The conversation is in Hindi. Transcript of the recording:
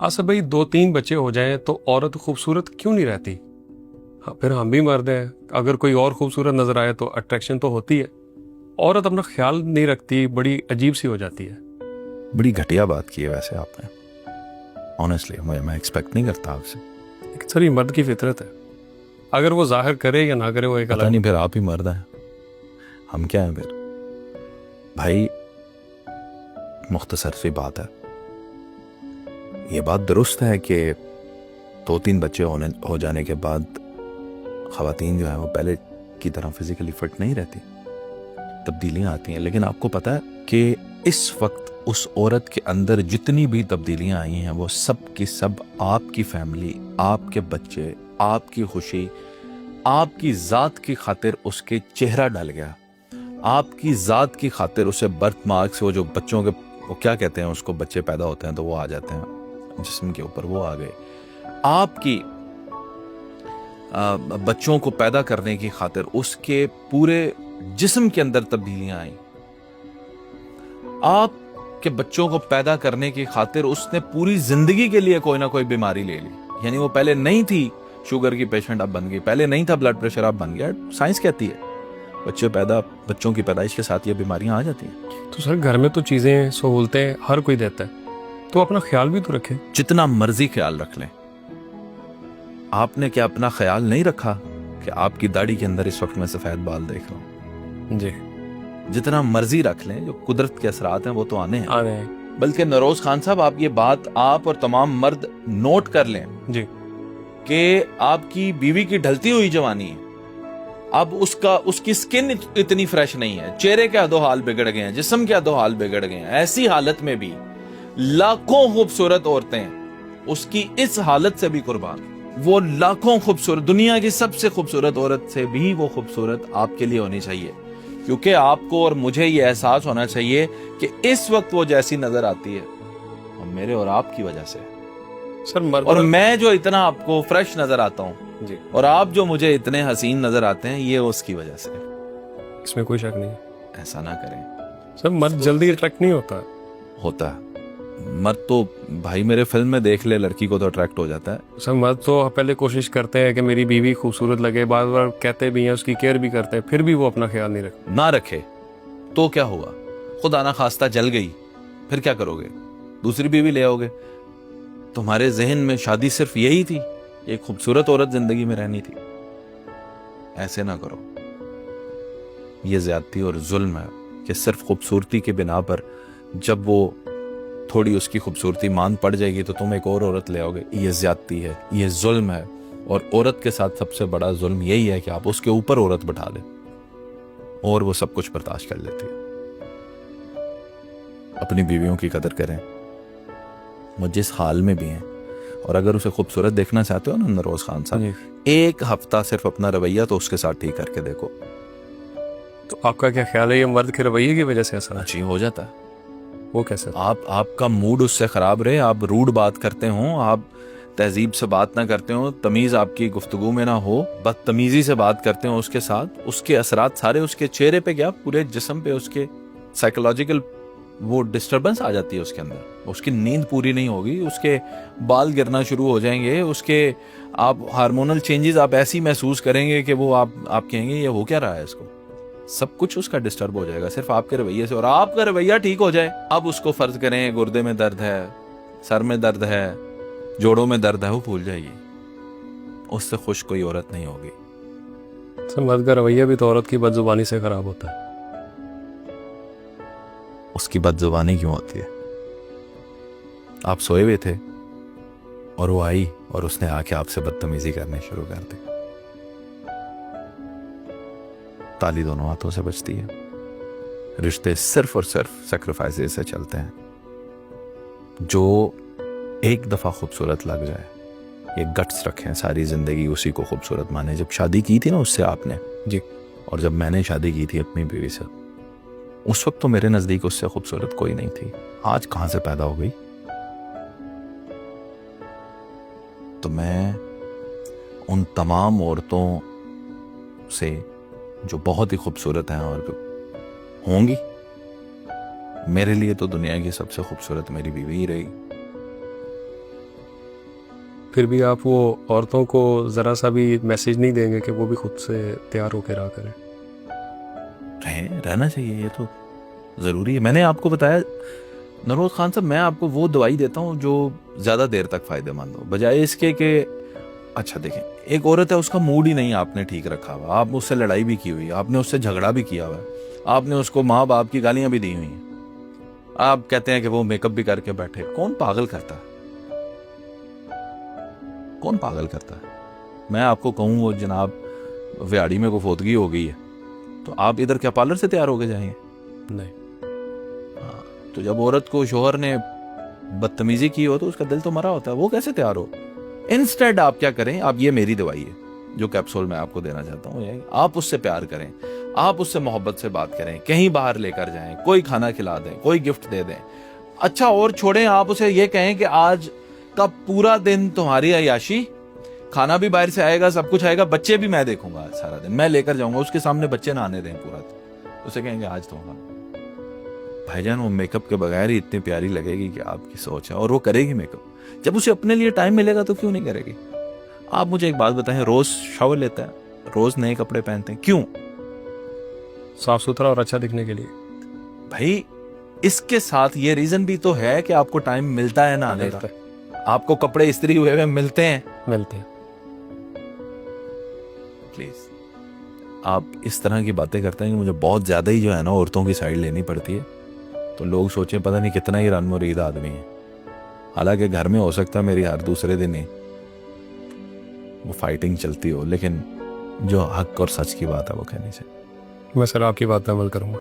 आसफ भाई, 2-3 बच्चे हो जाएं तो औरत खूबसूरत क्यों नहीं रहती? हाँ, फिर हम भी मर्द हैं, अगर कोई और खूबसूरत नजर आए तो अट्रैक्शन तो होती है। औरत अपना ख्याल नहीं रखती, बड़ी अजीब सी हो जाती है। बड़ी घटिया बात की है वैसे आपने। ऑनेस्टली मैं एक्सपेक्ट नहीं करता आपसे। लेकिन सर, ये मर्द की फितरत है, अगर वो जाहिर करे या ना करे वो एक पता अलग। नहीं फिर आप ही मर्द हैं, हम क्या हैं फिर? भाई मुख्तसर सी बात है, ये बात दुरुस्त है कि 2-3 बच्चे हो जाने के बाद ख़वातीन जो है वो पहले की तरह फिजिकली फिट नहीं रहती, तब्दीलियां आती हैं। लेकिन आपको पता है कि इस वक्त उस औरत के अंदर जितनी भी तब्दीलियां आई हैं वो सब की सब आपकी फैमिली, आपके बच्चे, आपकी खुशी, आपकी ज़ात की खातिर उसके चेहरा डल गया। आपकी ज़ात की खातिर उसे बर्थ मार्क्स, वो जो बच्चों के वो क्या कहते हैं उसको, बच्चे पैदा होते हैं तो वो आ जाते हैं जिस्म के ऊपर, वो आ गए। आपकी बच्चों को पैदा करने की खातिर उसके पूरे जिस्म के अंदर तब्दीलियां आई। आपके बच्चों को पैदा करने की खातिर उसने पूरी जिंदगी के लिए कोई ना कोई बीमारी ले ली। यानी वो पहले नहीं थी शुगर की पेशेंट, अब बन गई। पहले नहीं था ब्लड प्रेशर, अब बन गया। साइंस कहती है बच्चों की पैदाइश के साथ ये बीमारियां आ जाती हैं। तो सर, घर में तो चीजें, सहूलतें हर कोई देता है, तो अपना ख्याल भी तो रखे। जितना मर्जी ख्याल रख लें, आपने क्या अपना ख्याल नहीं रखा कि आपकी दाढ़ी के अंदर इस वक्त मैं सफेद बाल देख रहा हूं? जी, जितना मर्जी रख लें, जो कुदरत के असरात हैं वो तो आने हैं। आ रहे हैं। बल्कि नरोज खान साहब, आप ये बात आप और तमाम मर्द नोट कर लें जी, कि आपकी बीवी की ढलती हुई जवानी है, अब उसकी स्किन इतनी फ्रेश नहीं है, चेहरे के अदो हाल बिगड़ गए हैं, जिस्म के अदो हाल बिगड़ गए हैं। ऐसी हालत में भी लाखों खूबसूरत औरतें उसकी इस हालत से भी कुर्बान। वो लाखों खूबसूरत, दुनिया की सबसे खूबसूरत औरत से भी वो खूबसूरत आपके लिए होनी चाहिए, क्योंकि आपको और मुझे ये एहसास होना चाहिए कि इस वक्त वो जैसी नजर आती है वो मेरे और आपकी वजह से। सर मर्द और मैं जो इतना आपको फ्रेश नजर आता हूँ जी, और आप जो मुझे इतने हसीन नजर आते हैं, ये उसकी वजह से। इसमें कोई शक नहीं है। ऐसा ना करें। सर, मर्द जल्दी अट्रैक्ट नहीं होता। होता है मर्द तो, भाई मेरे फिल्म में देख ले, लड़की को तो अट्रैक्ट हो जाता है। सर, मर्द तो पहले कोशिश करते हैं कि मेरी बीवी खूबसूरत लगे, बार बार कहते भी हैं, उसकी केयर भी करते हैं, फिर भी वो अपना ख्याल नहीं रखते। ना रखे तो क्या हुआ? खुदा ना खास्ता जल गई, फिर क्या करोगे? दूसरी बीवी ले आओगे। तुम्हारे जहन में शादी सिर्फ यही थी, एक खूबसूरत औरत जिंदगी में रहनी थी। ऐसे ना करो, ये ज्यादती और जुल्म है कि सिर्फ खूबसूरती के बिना पर जब वो थोड़ी उसकी खूबसूरती मान पड़ जाएगी तो तुम एक और औरत ले आओगे। ये ज्यादती है, ये जुल्म है। और औरत के साथ सबसे बड़ा जुल्म यही है कि आप उसके ऊपर औरत बैठा दें और वो सब कुछ बर्दाश्त कर लेती है। अपनी बीवियों की कदर करें, वो जिस हाल में भी हैं। और अगर उसे खूबसूरत देखना चाहते हो ना नरोज खान साहब, एक हफ्ता सिर्फ अपना रवैया तो उसके साथ ठीक करके देखो। तो आपका क्या ख्याल है, ये मर्द के रवैये की वजह से ऐसा अच्छी हो जाता है। वो कैसे? आपका मूड उससे खराब रहे, आप रूड बात करते हो, आप तहजीब से बात ना करते हो, तमीज आपकी गुफ्तगू में ना हो, बदतमीजी से बात करते हो उसके साथ, उसके असरात सारे उसके चेहरे पे, क्या पूरे जिस्म पे उसके साइकोलॉजिकल वो डिस्टर्बेंस आ जाती है उसके अंदर। उसकी नींद पूरी नहीं होगी, उसके बाल गिरना शुरू हो जाएंगे, उसके आप हार्मोनल चेंजेस आप ऐसी महसूस करेंगे कि वो आप कहेंगे ये हो क्या रहा है इसको। सब कुछ उसका डिस्टर्ब हो जाएगा सिर्फ आपके रवैये से। और आपका रवैया ठीक हो जाए, अब उसको फर्ज करें गुर्दे में दर्द है, सर में दर्द है, जोड़ों में दर्द है, वो भूल जाएगी। उससे खुश कोई औरत नहीं होगी। सर, मर्द का रवैया भी तो औरत की बदजुबानी से खराब होता है। उसकी बदजुबानी क्यों होती है? आप सोए हुए थे और वो आई और उसने आके आपसे बदतमीजी करनी शुरू कर दी। ताली दोनों हाथों से बचती है। रिश्ते सिर्फ और सिर्फ सेक्रीफाइसेस से चलते हैं। जो एक दफा खूबसूरत लग जाए, ये गट्स रखें, सारी जिंदगी उसी को खूबसूरत माने। जब शादी की थी ना उससे आपने जी, और जब मैंने शादी की थी अपनी बीवी से, उस वक्त तो मेरे नजदीक उससे खूबसूरत कोई नहीं थी। आज कहां से पैदा हो गई? तो मैं उन तमाम औरतों से जो बहुत ही खूबसूरत हैं और होंगी, मेरे लिए तो दुनिया की सबसे खूबसूरत मेरी बीवी ही रही। फिर भी आप वो औरतों को ज़रा सा भी मैसेज नहीं देंगे कि वो भी खुद से तैयार होकर रहा करें? रहना चाहिए, ये तो ज़रूरी है। मैंने आपको बताया नरोज खान साहब, मैं आपको वो दवाई देता हूँ जो ज़्यादा देर तक फ़ायदेमंद हो, बजाय इसके कि अच्छा देखें, एक औरत है, उसका मूड ही नहीं आपने ठीक रखा हुआ, आप उससे लड़ाई भी की हुई, आपने उससे झगड़ा भी किया हुआ है, आपने उसको माँ बाप की गालियां भी दी हुई हैं, आप कहते हैं कि वो मेकअप भी करके बैठे। कौन पागल करता है? कौन पागल करता है? मैं आपको कहूँ वो जनाब व्याड़ी में को फोतगी हो गई है, तो आप इधर क्या पार्लर से तैयार होके जाएंगे? नहीं। तो जब औरत को शोहर ने बदतमीजी की हो तो उसका दिल तो मरा होता है, वो कैसे तैयार हो? इंस्टेड आप क्या करें, आप ये मेरी दवाई है जो कैप्सूल मैं आपको देना चाहता हूँ, आप उससे प्यार करें, आप उससे मोहब्बत से बात करें, कहीं बाहर लेकर जाएं, कोई खाना खिला दें, कोई गिफ्ट दे दें। अच्छा और छोड़ें, आप उसे ये कहें कि आज का पूरा दिन तुम्हारी अय्याशी, खाना भी बाहर से आएगा, सब कुछ आएगा, बच्चे भी मैं देखूंगा आज सारा दिन, मैं लेकर जाऊंगा, उसके सामने बच्चे ना आने दें पूरा दिन, उसे कहेंगे आज तुम्हारा। भाईजान वो मेकअप के बगैर ही इतनी प्यारी लगेगी कि आपकी सोच है, और वो करेगी मेकअप। जब उसे अपने लिए टाइम मिलेगा तो क्यों नहीं करेगी? आप मुझे एक बात बताएं, रोज शावर लेता है, रोज नए कपड़े पहनते हैं, क्यों? साफ सुथरा और अच्छा दिखने के लिए। भाई इसके साथ ये रीजन भी तो है कि आपको टाइम मिलता है ना आने का, आपको कपड़े इस्त्री हुए हुए मिलते हैं। प्लीज आप इस तरह की बातें करते हैं कि मुझे बहुत ज्यादा ही जो है ना औरतों की साइड लेनी पड़ती है, तो लोग सोचें पता नहीं कितना ही रन मुरीद आदमी है। हालांकि घर में हो सकता है मेरी हर दूसरे दिन ही वो फाइटिंग चलती हो, लेकिन जो हक और सच की बात है वो कहनी चाहिए। मैं सर आपकी बात पे अमल करूंगा।